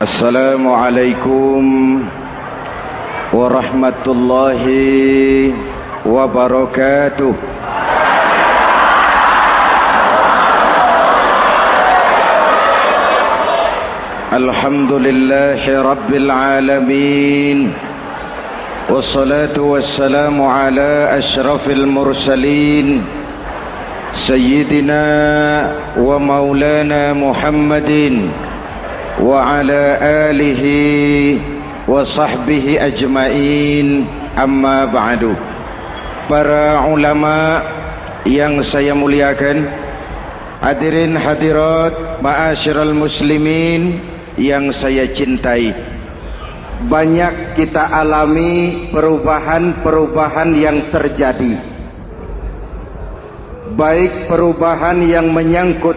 Assalamualaikum warahmatullahi wabarakatuh. Alhamdulillahi rabbil alamin. Wassalatu wassalamu ala ashrafil mursalin Sayyidina wa maulana Muhammadin wa ala alihi wa sahbihi ajmain, amma ba'du. Para ulama yang saya muliakan, hadirin hadirat ma'asyiral muslimin yang saya cintai, banyak kita alami perubahan-perubahan yang terjadi, baik perubahan yang menyangkut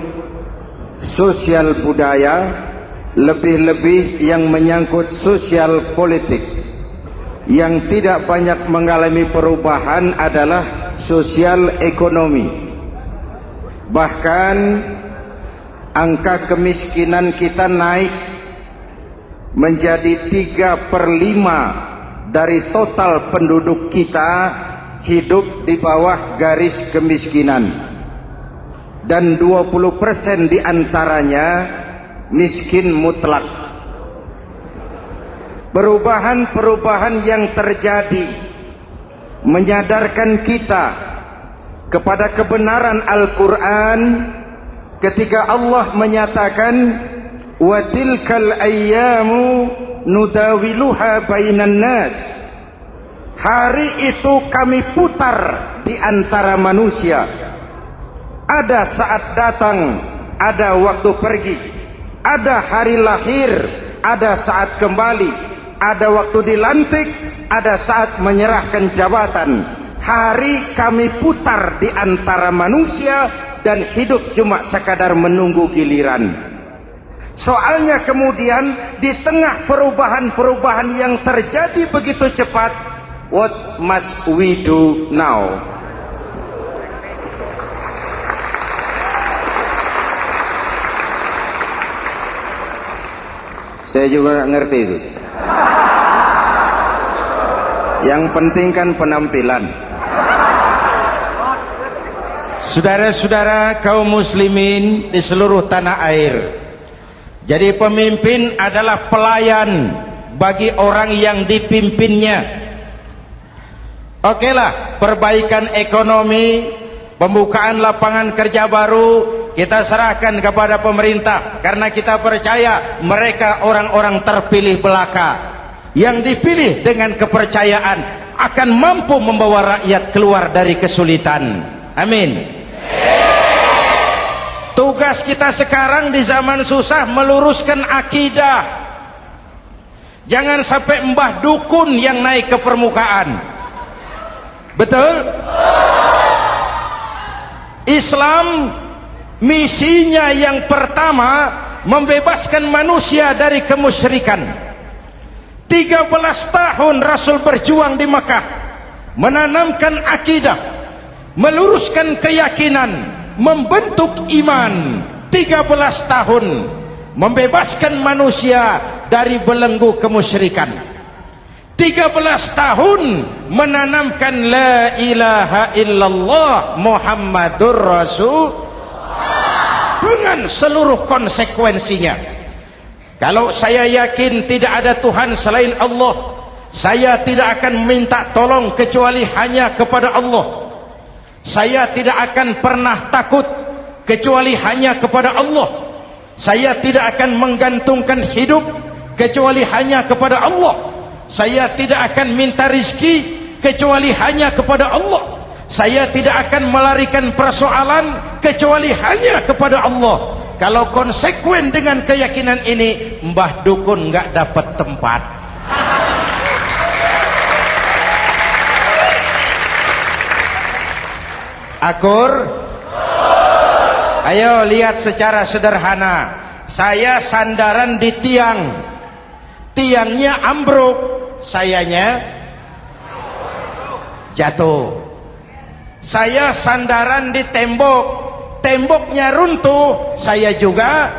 sosial budaya, lebih-lebih yang menyangkut sosial politik. Yang tidak banyak mengalami perubahan adalah sosial ekonomi. Bahkan angka kemiskinan kita naik menjadi 3/5 dari total penduduk kita hidup di bawah garis kemiskinan, dan 20% diantaranya miskin mutlak. Perubahan-perubahan yang terjadi menyadarkan kita kepada kebenaran Al-Quran ketika Allah menyatakan wa tilkal ayyamu nudawiluha bainan nas. Hari itu kami putar di antara manusia. Ada saat datang, ada waktu pergi. Ada hari lahir, ada saat kembali. Ada waktu dilantik, ada saat menyerahkan jabatan. Hari kami putar di antara manusia dan hidup cuma sekadar menunggu giliran. Soalnya kemudian di tengah perubahan-perubahan yang terjadi begitu cepat, what must we do now? Saya juga nggak ngerti itu. Yang penting kan penampilan. Saudara-saudara kaum muslimin di seluruh tanah air, jadi pemimpin adalah pelayan bagi orang yang dipimpinnya. Okelah, perbaikan ekonomi, pembukaan lapangan kerja baru kita serahkan kepada pemerintah, karena kita percaya mereka orang-orang terpilih belaka yang dipilih dengan kepercayaan akan mampu membawa rakyat keluar dari kesulitan. Amin. Tugas kita sekarang di zaman susah meluruskan akidah. Jangan sampai mbah dukun yang naik ke permukaan. Betul? Islam misinya yang pertama membebaskan manusia dari kemusyrikan. 13 tahun Rasul berjuang di Mekah, menanamkan akidah, meluruskan keyakinan, membentuk iman. 13 tahun membebaskan manusia dari belenggu kemusyrikan. 13 tahun menanamkan la ilaha illallah Muhammadur Rasul dengan seluruh konsekuensinya. Kalau saya yakin tidak ada Tuhan selain Allah, saya tidak akan minta tolong kecuali hanya kepada Allah. Saya tidak akan pernah takut kecuali hanya kepada Allah. Saya tidak akan menggantungkan hidup kecuali hanya kepada Allah. Saya tidak akan minta rizki kecuali hanya kepada Allah. Saya tidak akan melarikan persoalan kecuali hanya kepada Allah. Kalau konsekuen dengan keyakinan ini, mbah dukun nggak dapat tempat. Akur? Ayo lihat secara sederhana. Saya sandaran di tiang, tiangnya ambruk, sayanya jatuh. Saya sandaran di tembok, temboknya runtuh, saya juga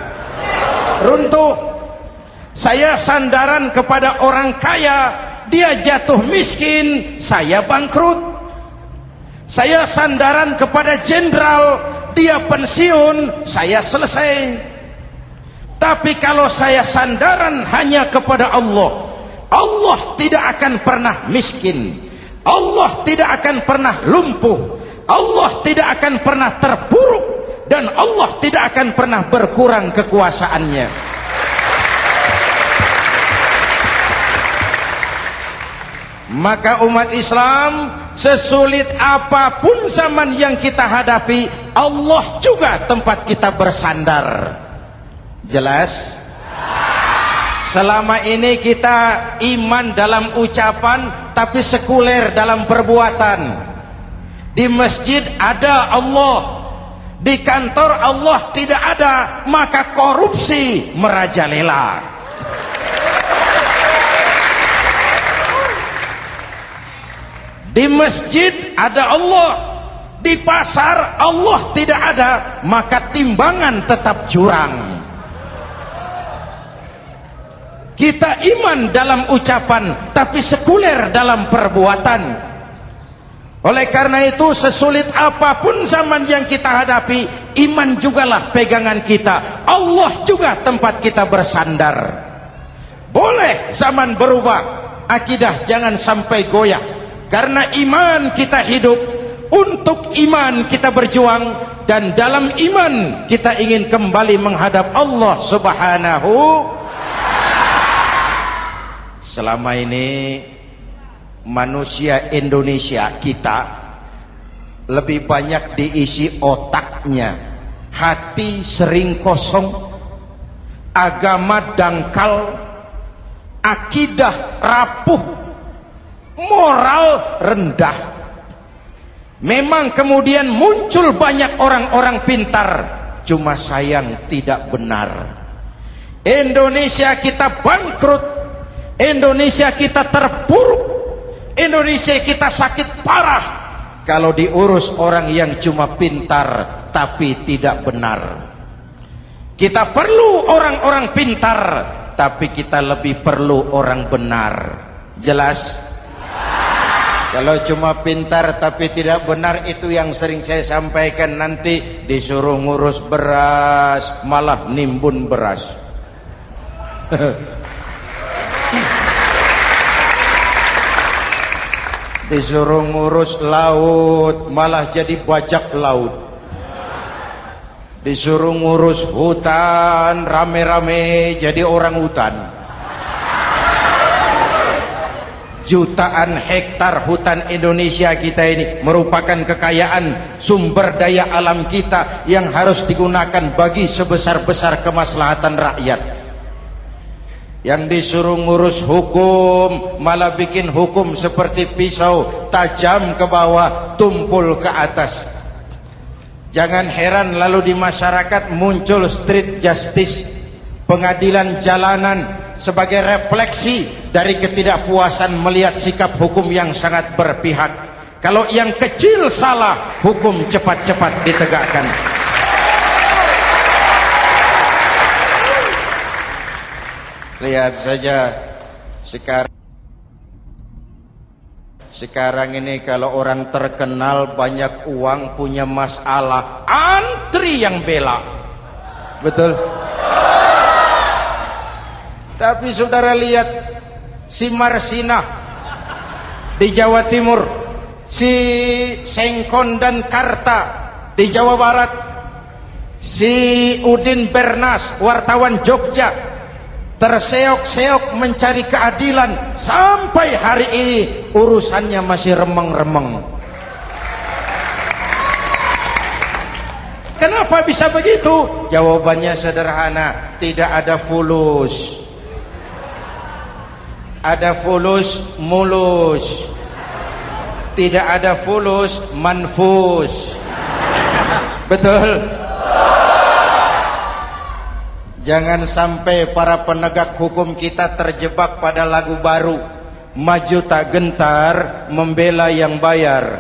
runtuh. Saya sandaran kepada orang kaya, dia jatuh miskin, saya bangkrut. Saya sandaran kepada jenderal, dia pensiun, saya selesai. Tapi kalau saya sandaran hanya kepada Allah, Allah tidak akan pernah miskin, Allah tidak akan pernah lumpuh, Allah tidak akan pernah terpuruk, dan Allah tidak akan pernah berkurang kekuasaannya. Maka umat Islam, sesulit apapun zaman yang kita hadapi, Allah juga tempat kita bersandar. Jelas? Selama ini kita iman dalam ucapan, tapi sekuler dalam perbuatan. Di masjid ada Allah, di kantor Allah tidak ada, maka korupsi merajalela. Di masjid ada Allah, di pasar Allah tidak ada, maka timbangan tetap curang. Kita iman dalam ucapan, tapi sekuler dalam perbuatan. Oleh karena itu, sesulit apapun zaman yang kita hadapi, iman jugalah pegangan kita, Allah juga tempat kita bersandar. Boleh zaman berubah, akidah jangan sampai goyah. Karena iman kita hidup, untuk iman kita berjuang, dan dalam iman kita ingin kembali menghadap Allah Subhanahu. Selama ini manusia Indonesia kita lebih banyak diisi otaknya, hati sering kosong, agama dangkal, akidah rapuh, moral rendah. Memang kemudian muncul banyak orang-orang pintar, cuma sayang tidak benar. Indonesia kita bangkrut, Indonesia kita terpuruk, Indonesia kita sakit parah kalau diurus orang yang cuma pintar tapi tidak benar. Kita perlu orang-orang pintar, tapi kita lebih perlu orang benar. Jelas? Kalau cuma pintar tapi tidak benar, itu yang sering saya sampaikan, nanti disuruh ngurus beras malah nimbun beras. Disuruh ngurus laut malah jadi bajak laut. Disuruh ngurus hutan rame-rame jadi orang hutan. Jutaan hektar hutan Indonesia kita ini merupakan kekayaan sumber daya alam kita yang harus digunakan bagi sebesar-besar kemaslahatan rakyat. Yang disuruh ngurus hukum malah bikin hukum seperti pisau, tajam ke bawah, tumpul ke atas. Jangan heran lalu di masyarakat muncul street justice, pengadilan jalanan, sebagai refleksi dari ketidakpuasan melihat sikap hukum yang sangat berpihak. Kalau yang kecil salah, hukum cepat-cepat ditegakkan. Lihat saja sekarang ini, kalau orang terkenal banyak uang punya masalah, antri yang bela. Betul? Tapi saudara lihat si Marsinah di Jawa Timur, si Sengkon dan Karta di Jawa Barat, si Udin Bernas wartawan Jogja, terseok-seok mencari keadilan, sampai hari ini urusannya masih remeng-remeng. Kenapa bisa begitu? Jawabannya sederhana, tidak ada fulus. Ada fulus mulus, tidak ada fulus manfus. Betul? Jangan sampai para penegak hukum kita terjebak pada lagu baru, maju tak gentar membela yang bayar.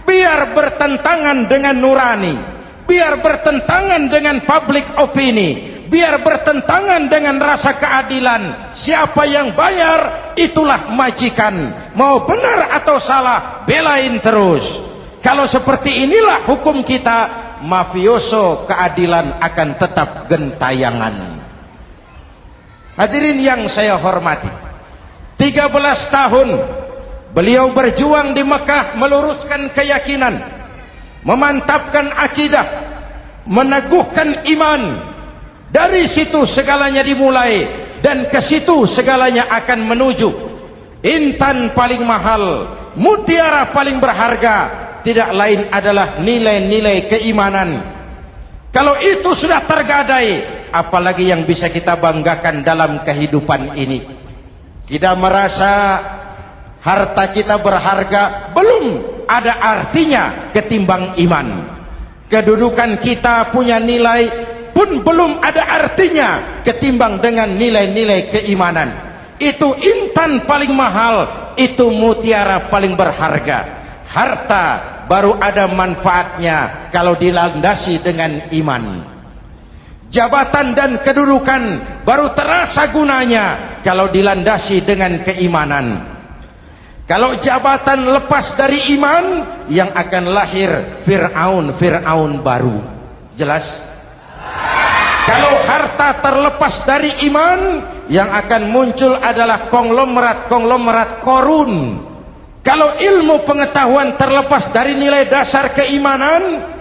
Biar bertentangan dengan nurani, biar bertentangan dengan public opini, biar bertentangan dengan rasa keadilan. Siapa yang bayar, itulah majikan. Mau benar atau salah, belain terus. Kalau seperti inilah hukum kita, mafioso keadilan akan tetap gentayangan. Hadirin yang saya hormati, 13 tahun beliau berjuang di Mekah, meluruskan keyakinan, memantapkan akidah, meneguhkan iman. Dari situ segalanya dimulai, dan ke situ segalanya akan menuju. Intan paling mahal, mutiara paling berharga, tidak lain adalah nilai-nilai keimanan. Kalau itu sudah tergadai, apalagi yang bisa kita banggakan dalam kehidupan ini? Kita merasa harta kita berharga, belum ada artinya ketimbang iman. Kedudukan kita punya nilai pun belum ada artinya ketimbang dengan nilai-nilai keimanan. Itu intan paling mahal, itu mutiara paling berharga. Harta baru ada manfaatnya kalau dilandasi dengan iman. Jabatan dan kedudukan baru terasa gunanya kalau dilandasi dengan keimanan. Kalau jabatan lepas dari iman, yang akan lahir Fir'aun baru. Jelas? Kalau harta terlepas dari iman, yang akan muncul adalah konglomerat Korun. Kalau ilmu pengetahuan terlepas dari nilai dasar keimanan,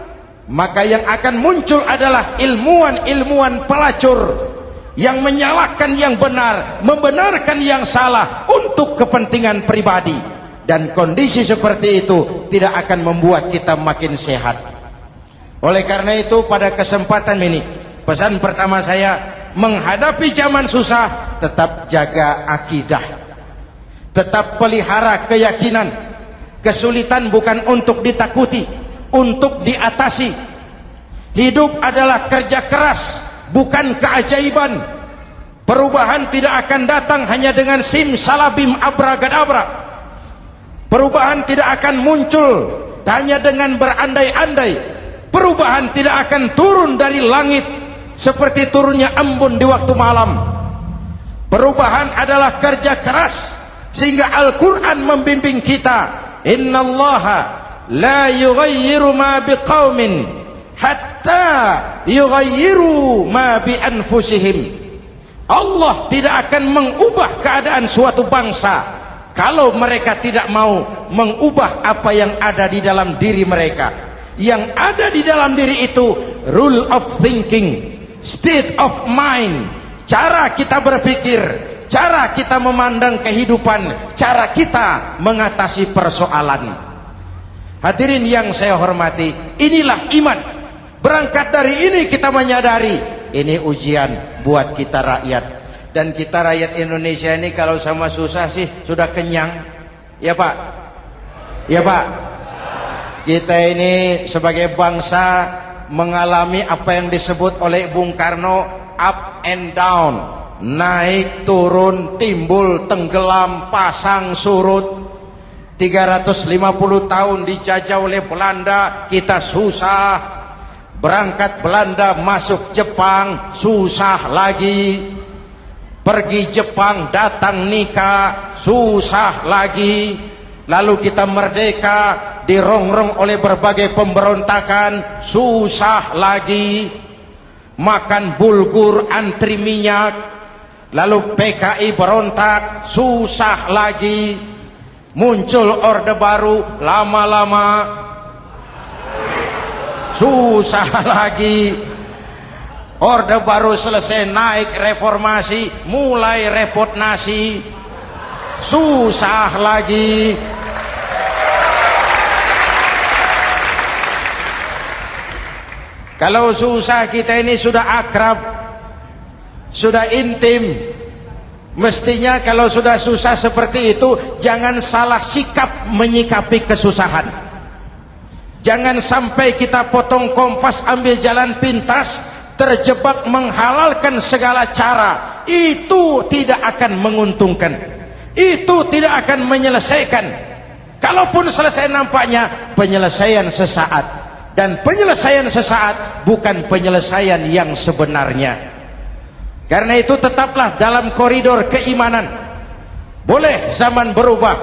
maka yang akan muncul adalah ilmuwan pelacur yang menyalahkan yang benar, membenarkan yang salah untuk kepentingan pribadi. Dan kondisi seperti itu tidak akan membuat kita makin sehat. Oleh karena itu, pada kesempatan ini, pesan pertama saya, menghadapi zaman susah, tetap jaga akidah, tetap pelihara keyakinan. Kesulitan bukan untuk ditakuti, untuk diatasi. Hidup adalah kerja keras, bukan keajaiban. Perubahan tidak akan datang hanya dengan simsalabim abragadabra. Perubahan tidak akan muncul hanya dengan berandai-andai. Perubahan tidak akan turun dari langit seperti turunnya embun di waktu malam. Perubahan adalah kerja keras, sehingga Al-Quran membimbing kita, innallaha la yughayyiru ma biqaumin hatta yughayyiru ma bi anfusihim. Allah tidak akan mengubah keadaan suatu bangsa kalau mereka tidak mau mengubah apa yang ada di dalam diri mereka. Yang ada di dalam diri itu rule of thinking, state of mind, cara kita berpikir, cara kita memandang kehidupan, cara kita mengatasi persoalan. Hadirin yang saya hormati, inilah iman. Berangkat dari ini kita menyadari, ini ujian buat kita rakyat. Dan kita rakyat Indonesia ini kalau sama susah sih sudah kenyang. Ya Pak? Ya Pak? Kita ini sebagai bangsa mengalami apa yang disebut oleh Bung Karno up and down, naik turun, timbul tenggelam, pasang surut. 350 tahun dijajah oleh Belanda, kita susah. Berangkat Belanda masuk Jepang, susah lagi. Pergi Jepang, datang nikah, susah lagi. Lalu kita merdeka, dirongrong oleh berbagai pemberontakan, susah lagi. Makan bulgur, antri minyak. Lalu PKI berontak, susah lagi. Muncul orde baru, lama-lama susah lagi. Orde baru selesai, naik reformasi, mulai repot nasi, susah lagi. Kalau susah kita ini sudah akrab, sudah intim. Mestinya kalau sudah susah seperti itu, jangan salah sikap menyikapi kesusahan. Jangan sampai kita potong kompas, ambil jalan pintas, terjebak menghalalkan segala cara. Itu tidak akan menguntungkan, itu tidak akan menyelesaikan. Kalaupun selesai, nampaknya penyelesaian sesaat. Dan penyelesaian sesaat bukan penyelesaian yang sebenarnya. Karena itu tetaplah dalam koridor keimanan. Boleh zaman berubah,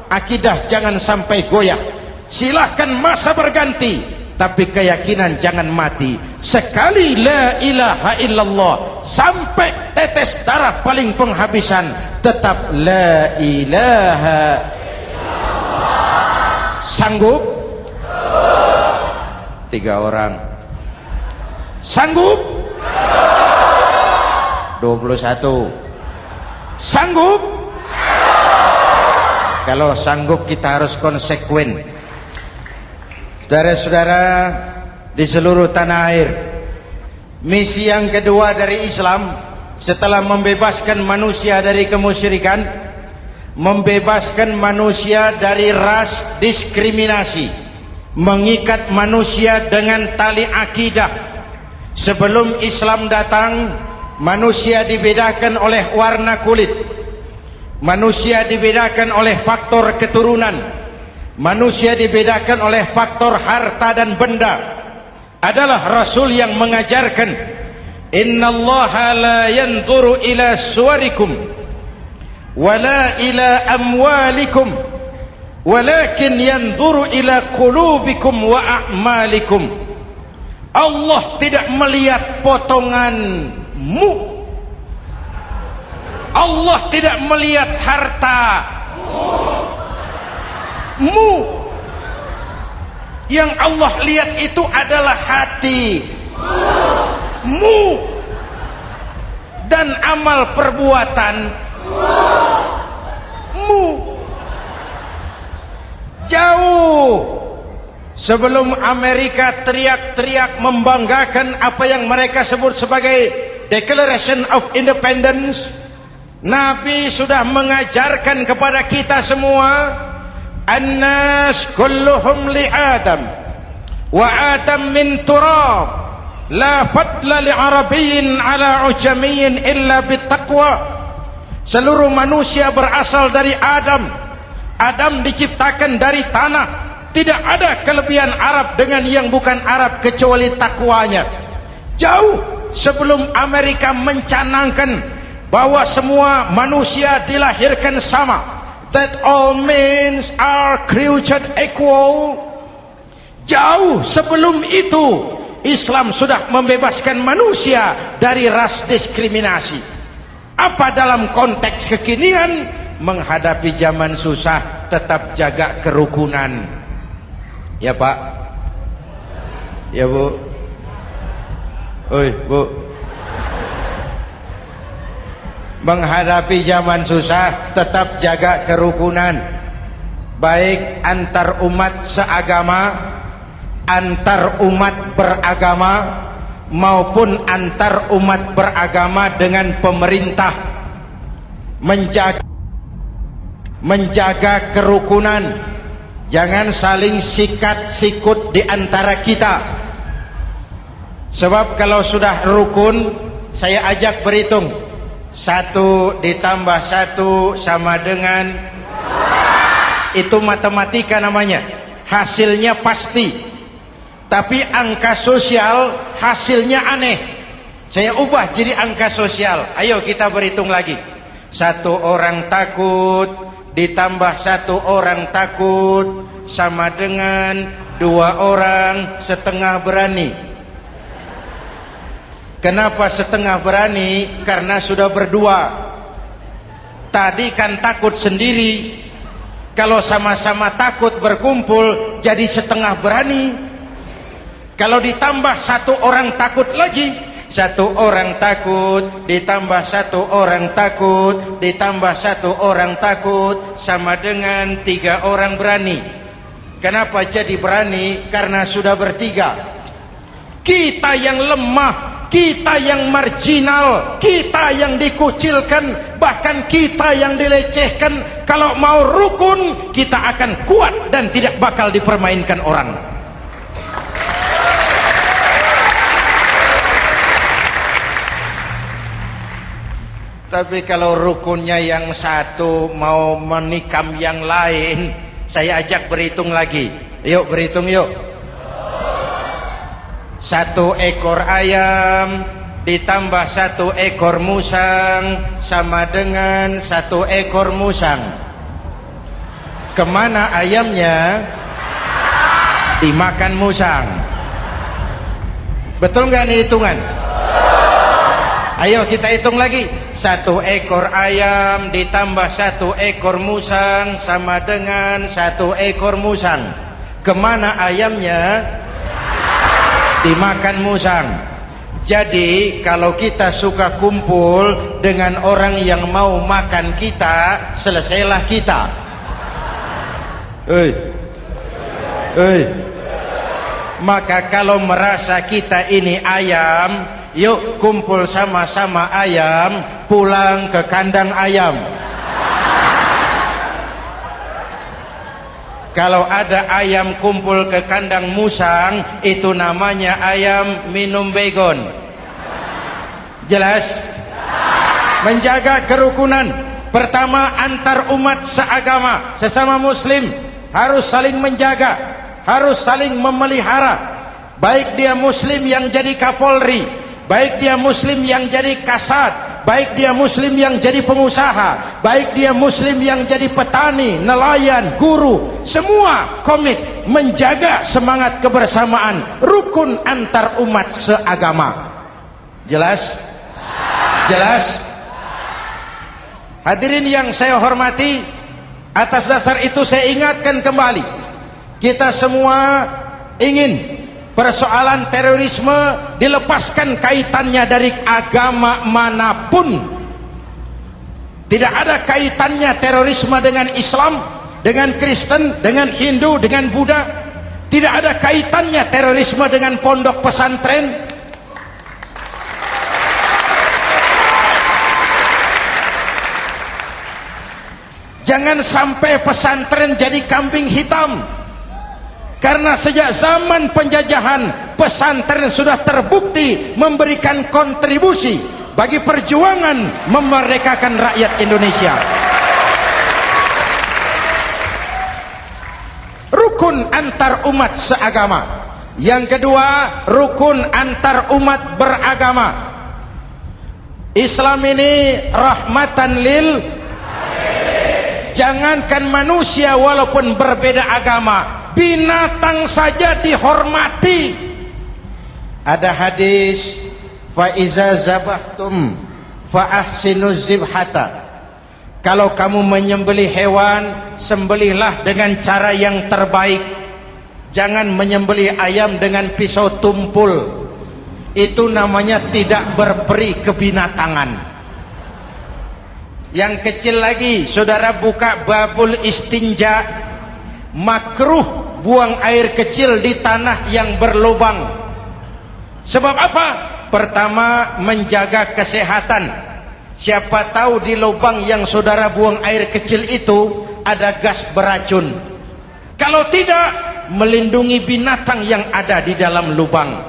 akidah jangan sampai goyah. Silahkan masa berganti, tapi keyakinan jangan mati. Sekali la ilaha illallah sampai tetes darah paling penghabisan, tetap la ilaha illallah. Sanggup? 3 orang. Sanggup? 21. Sanggup? Kalau sanggup kita harus konsekuen. Saudara-saudara di seluruh tanah air, misi yang kedua dari Islam setelah membebaskan manusia dari kemusyrikan, membebaskan manusia dari ras diskriminasi, mengikat manusia dengan tali akidah. Sebelum Islam datang, manusia dibedakan oleh warna kulit, manusia dibedakan oleh faktor keturunan, manusia dibedakan oleh faktor harta dan benda. Adalah Rasul yang mengajarkan, innallaha la yanzuru ila suwarikum wala ila amwalikum walakin yanzuru ila qulubikum wa a'malikum. Allah tidak melihat potonganmu, Allah tidak melihat hartamu. Yang Allah lihat itu adalah hatimu dan amal perbuatanmu. Jauh sebelum Amerika teriak-teriak membanggakan apa yang mereka sebut sebagai Declaration of Independence, Nabi sudah mengajarkan kepada kita semua, An-nas kulluhum li Adam wa Adam min turab la fadla li Arabiyyin ala ujamiyyin illa bittaqwa. Seluruh manusia berasal dari Adam. Adam diciptakan dari tanah. Tidak ada kelebihan Arab dengan yang bukan Arab kecuali takwanya. Jauh sebelum Amerika mencanangkan bahwa semua manusia dilahirkan sama, that all men are created equal. Jauh sebelum itu Islam sudah membebaskan manusia dari ras diskriminasi. Apa dalam konteks kekinian menghadapi zaman susah tetap jaga kerukunan? Ya Pak, ya Bu, oi Bu. Menghadapi zaman susah tetap jaga kerukunan, baik antar umat seagama, antar umat beragama, maupun antar umat beragama dengan pemerintah. Menjaga kerukunan. Jangan saling sikat sikut di antara kita. Sebab kalau sudah rukun, saya ajak berhitung. 1 ditambah 1 sama dengan, itu matematika namanya. Hasilnya pasti. Tapi angka sosial hasilnya aneh. Saya ubah jadi angka sosial. Ayo kita berhitung lagi. 1 orang takut ditambah 1 orang takut sama dengan 2 orang setengah berani. Kenapa setengah berani? Karena sudah berdua. Tadi kan takut sendiri. Kalau sama-sama takut berkumpul jadi setengah berani. Kalau ditambah 1 orang takut lagi, 1 orang takut ditambah 1 orang takut ditambah 1 orang takut sama dengan 3 orang berani. Kenapa jadi berani? Karena sudah bertiga. Kita yang lemah, kita yang marginal, kita yang dikucilkan, bahkan kita yang dilecehkan, kalau mau rukun kita akan kuat dan tidak bakal dipermainkan orang. Tapi kalau rukunnya yang satu mau menikam yang lain, saya ajak berhitung lagi. Yuk berhitung yuk. 1 ekor ayam ditambah 1 ekor musang sama dengan 1 ekor musang. Kemana ayamnya? Dimakan musang. Betul nggak nih hitungan? Ayo kita hitung lagi. 1 ekor ayam ditambah 1 ekor musang sama dengan 1 ekor musang. Kemana ayamnya? Dimakan musang. Jadi kalau kita suka kumpul dengan orang yang mau makan kita, selesailah kita. Maka kalau merasa kita ini ayam, yuk kumpul sama-sama ayam, pulang ke kandang ayam. Kalau ada ayam kumpul ke kandang musang, itu namanya ayam minum baygon. Jelas? Menjaga kerukunan. Pertama, antar umat seagama, sesama muslim harus saling menjaga, harus saling memelihara. Baik dia muslim yang jadi kapolri, baik dia muslim yang jadi kasat, baik dia muslim yang jadi pengusaha, baik dia muslim yang jadi petani, nelayan, guru, semua komit menjaga semangat kebersamaan, rukun antar umat seagama. Jelas? Jelas? Hadirin yang saya hormati, atas dasar itu saya ingatkan kembali, kita semua ingin persoalan terorisme dilepaskan kaitannya dari agama manapun. Tidak ada kaitannya terorisme dengan Islam, dengan Kristen, dengan Hindu, dengan Buddha. Tidak ada kaitannya terorisme dengan pondok pesantren. Jangan sampai pesantren jadi kambing hitam. Karena sejak zaman penjajahan, pesantren sudah terbukti memberikan kontribusi bagi perjuangan memerdekakan rakyat Indonesia. Rukun antar umat seagama. Yang kedua, rukun antar umat beragama. Islam ini rahmatan lil. Jangankan manusia walaupun berbeda agama, binatang saja dihormati. Ada hadis, fa iza zabahtum fa ahsinuz zibhata. Kalau kamu menyembelih hewan, sembelihlah dengan cara yang terbaik. Jangan menyembelih ayam dengan pisau tumpul. Itu namanya tidak berperi kebinatangan. Yang kecil lagi, saudara buka babul istinja, makruh buang air kecil di tanah yang berlubang. Sebab apa? Pertama, menjaga kesehatan. Siapa tahu di lubang yang saudara buang air kecil itu ada gas beracun. Kalau tidak, melindungi binatang yang ada di dalam lubang.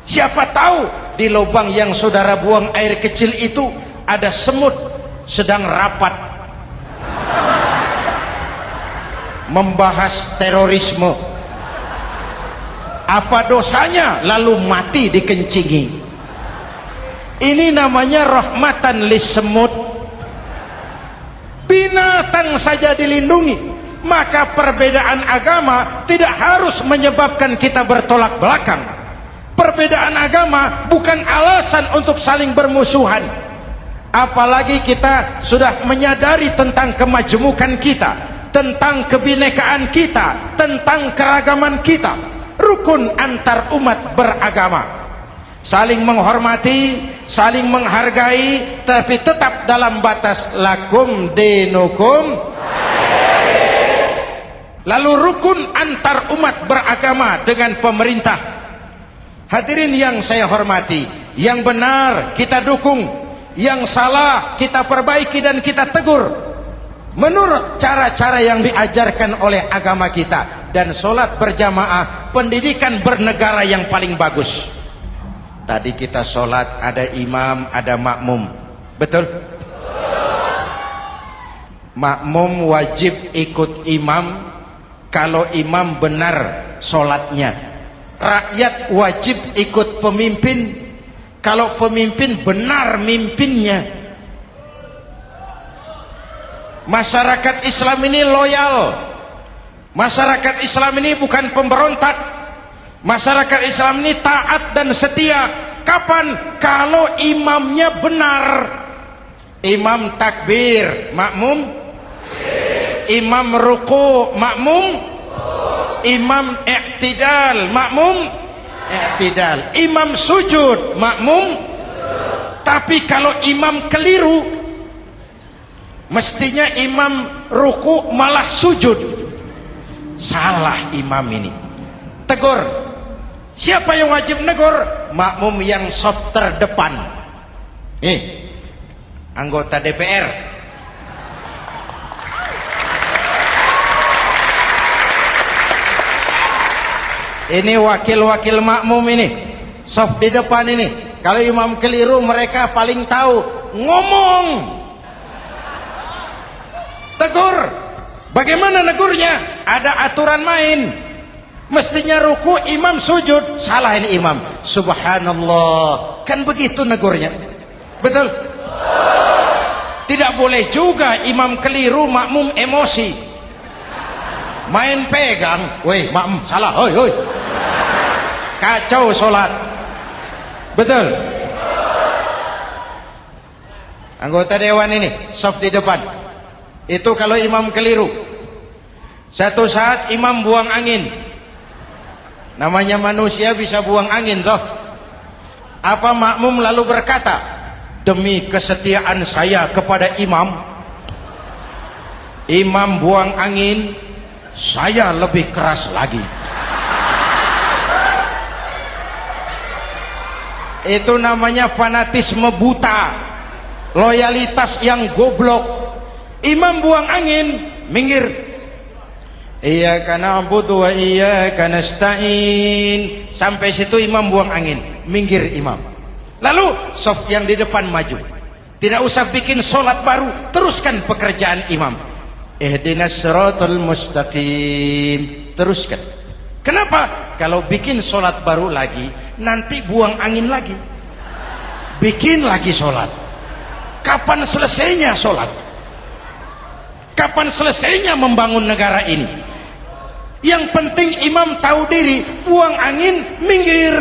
Siapa tahu di lubang yang saudara buang air kecil itu ada semut sedang rapat membahas terorisme. Apa dosanya lalu mati dikencingi? Ini namanya rahmatan lis semut. Binatang saja dilindungi. Maka perbedaan agama tidak harus menyebabkan kita bertolak belakang. Perbedaan agama bukan alasan untuk saling bermusuhan. Apalagi kita sudah menyadari tentang kemajemukan kita, tentang kebinekaan kita, tentang keragaman kita. Rukun antar umat beragama, saling menghormati, saling menghargai, tapi tetap dalam batas lakum dinukum. Lalu rukun antar umat beragama dengan pemerintah. Hadirin yang saya hormati, yang benar kita dukung, yang salah kita perbaiki dan kita tegur menurut cara-cara yang diajarkan oleh agama kita. Dan sholat berjamaah, pendidikan bernegara yang paling bagus. Tadi kita sholat ada imam, ada makmum, betul? Makmum wajib ikut imam kalau imam benar sholatnya. Rakyat wajib ikut pemimpin kalau pemimpin benar mimpinnya. Masyarakat Islam ini loyal. Masyarakat Islam ini bukan pemberontak. Masyarakat Islam ini taat dan setia. Kapan? Kalau imamnya benar. Imam takbir, makmum. Imam ruku, makmum. Imam i'tidal, makmum. I'tidal. Imam sujud, makmum. Tapi kalau imam keliru, mestinya imam ruku malah sujud. Salah imam ini. Tegur. Siapa yang wajib negur? Makmum yang saf terdepan. Anggota DPR. Ini wakil-wakil makmum ini, saf di depan ini. Kalau imam keliru, mereka paling tahu. Ngomong. Tegur. Bagaimana negurnya? Ada aturan main. Mestinya ruku, imam sujud. Salah ini imam. Subhanallah. Kan begitu negurnya. Betul? Tidak boleh juga imam keliru, makmum emosi. Main pegang. Weh, makmum salah. Hoi, hoi. Kacau sholat. Betul? Anggota dewan ini, saf di depan. Itu kalau imam keliru. Satu saat imam buang angin. Namanya manusia bisa buang angin toh. Apa makmum lalu berkata, demi kesetiaan saya kepada imam, imam buang angin, saya lebih keras lagi. Itu namanya fanatisme buta, loyalitas yang goblok. Imam buang angin, minggir. Iyyaka na'budu wa iyyaka nasta'in. Sampai situ imam buang angin, minggir imam. Lalu saf yang di depan maju. Tidak usah bikin solat baru, teruskan pekerjaan imam. Ihdinas siratal mustaqim. Teruskan. Kenapa? Kalau bikin solat baru lagi, nanti buang angin lagi. Bikin lagi solat. Kapan selesainya solat? Kapan selesainya membangun negara ini? Yang penting imam tahu diri, buang angin, minggir.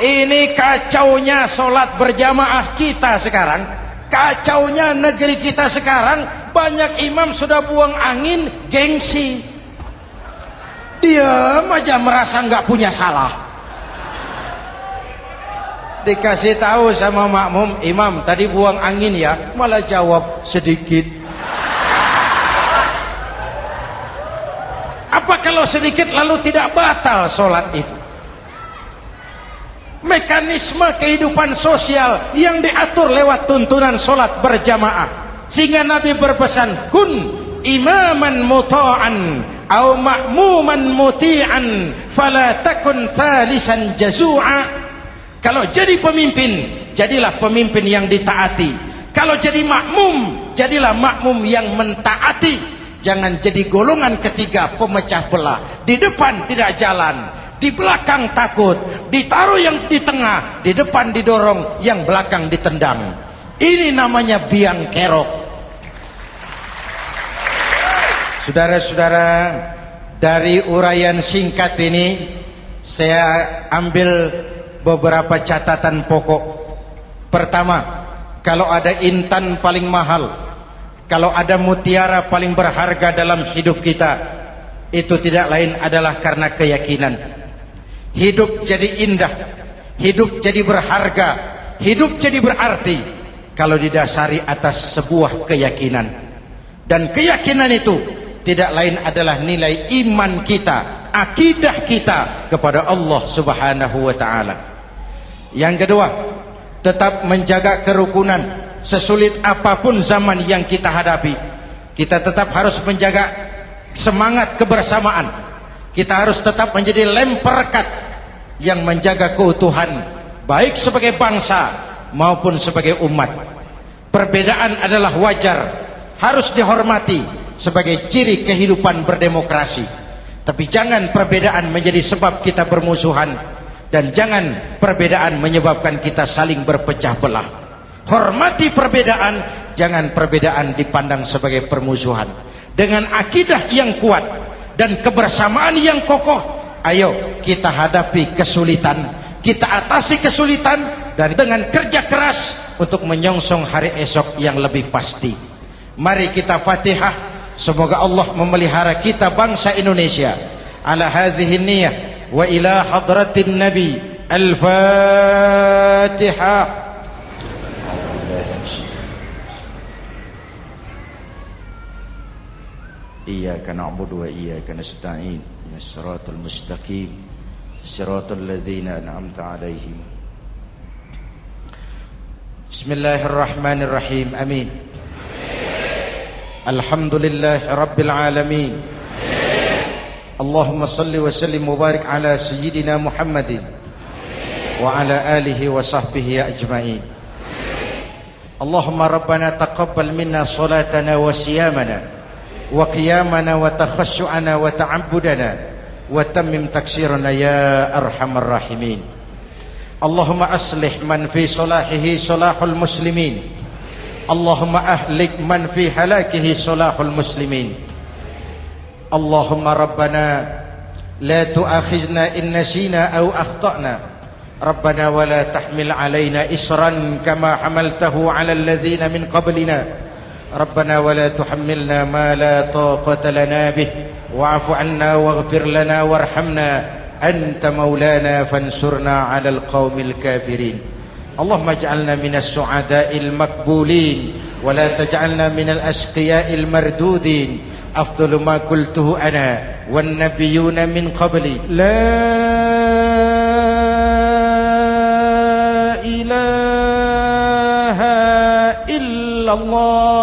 Ini kacaunya solat berjamaah kita sekarang. Kacaunya negeri kita sekarang. Banyak imam sudah buang angin, gengsi. Diam aja merasa nggak punya salah. Dikasih tahu sama makmum, imam tadi buang angin ya, malah jawab sedikit. Apa kalau sedikit lalu tidak batal sholat itu? Mekanisme kehidupan sosial yang diatur lewat tuntunan sholat berjamaah. Sehingga Nabi berpesan, kun imaman muta'an au ma'muman muti'an fala takun thalisan jazu'a. Kalau jadi pemimpin, jadilah pemimpin yang ditaati. Kalau jadi makmum, jadilah makmum yang mentaati. Jangan jadi golongan ketiga pemecah belah. Di depan tidak jalan, di belakang takut, ditaruh yang di tengah, di depan didorong, yang belakang ditendang. Ini namanya biang kerok. Saudara-saudara, dari uraian singkat ini saya ambil beberapa catatan pokok. Pertama, kalau ada intan paling mahal, kalau ada mutiara paling berharga dalam hidup kita, itu tidak lain adalah karena keyakinan. Hidup jadi indah, hidup jadi berharga, hidup jadi berarti kalau didasari atas sebuah keyakinan. Dan keyakinan itu tidak lain adalah nilai iman kita, akidah kita kepada Allah Subhanahu wa ta'ala. Yang kedua, tetap menjaga kerukunan. Sesulit apapun zaman yang kita hadapi, kita tetap harus menjaga semangat kebersamaan. Kita harus tetap menjadi lem perekat yang menjaga keutuhan, baik sebagai bangsa maupun sebagai umat. Perbedaan adalah wajar, harus dihormati sebagai ciri kehidupan berdemokrasi. Tapi jangan perbedaan menjadi sebab kita bermusuhan, dan jangan perbedaan menyebabkan kita saling berpecah belah. Hormati perbedaan, jangan perbedaan dipandang sebagai permusuhan. Dengan akidah yang kuat dan kebersamaan yang kokoh, ayo kita hadapi kesulitan, kita atasi kesulitan, dan dengan kerja keras untuk menyongsong hari esok yang lebih pasti. Mari kita Fatihah, semoga Allah memelihara kita bangsa Indonesia. Ala hadhihi niyah wa ila hadratin Nabi. Al-Fatihah. Iyyaka na'budu wa iyyaka nasta'in. Shiratal mustaqim. Shiratal ladzina an'amta 'alaihim. Bismillahirrahmanirrahim. Amin. Alhamdulillah rabbil alamin. Allahumma salli wa sallim mubarak ala sayyidina Muhammadin wa ala alihi wa sahbihi ajma'in. Allahumma rabbana taqabbal minna salatana wa siyamana wa qiyamana wa takhashu'ana wa ta'abbudana wa tammim taksirana ya arhamar rahimin. Allahumma aslih man fi salahihi salahul muslimin. Allahumma ahlik man fi halakihi salahul muslimin. Allahumma rabbana la tu'akhizna in nasina aw akhtana. Rabbana wa la tahmil alaina isran kama hamaltahu ala alladhina min qablina. Rabbana wa la tuhammilna ma la taqata lana bih wa'fu 'anna waghfir lana warhamna anta maulana fansurna 'alal qaumil kafirin. Allahumma ij'alna minas su'ada'il maqbulin wa la taj'alna minal ashqiya'il mardudin. Afdalu ma qultuhu ana wan nabiyyuna min qabli. La ilaha illallah.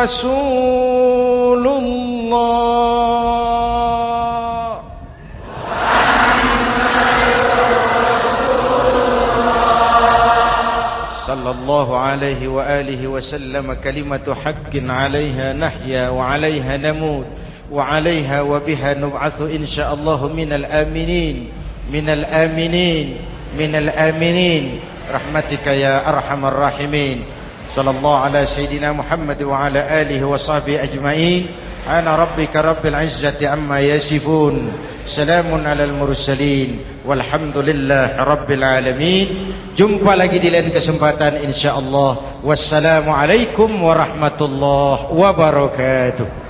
Rasulullah sallallahu alaihi wa alihi wasallam. Kalimatu haqqin 'alaiha nahya wa 'alaiha namut wa 'alaiha wa biha nub'atsu insyaallah minal aminin minal aminin minal aminin rahmatika ya arhamar rahimin. Sallallahu ala sayyidina Muhammad wa ala alihi wa sahbihi ajma'in. Ana rabbika rabbil izzati amma yasifun. Salamun alal mursalin. Walhamdulillah rabbil alamin. Jumpa lagi di lain kesempatan insyaallah. Wassalamualaikum warahmatullahi wabarakatuh.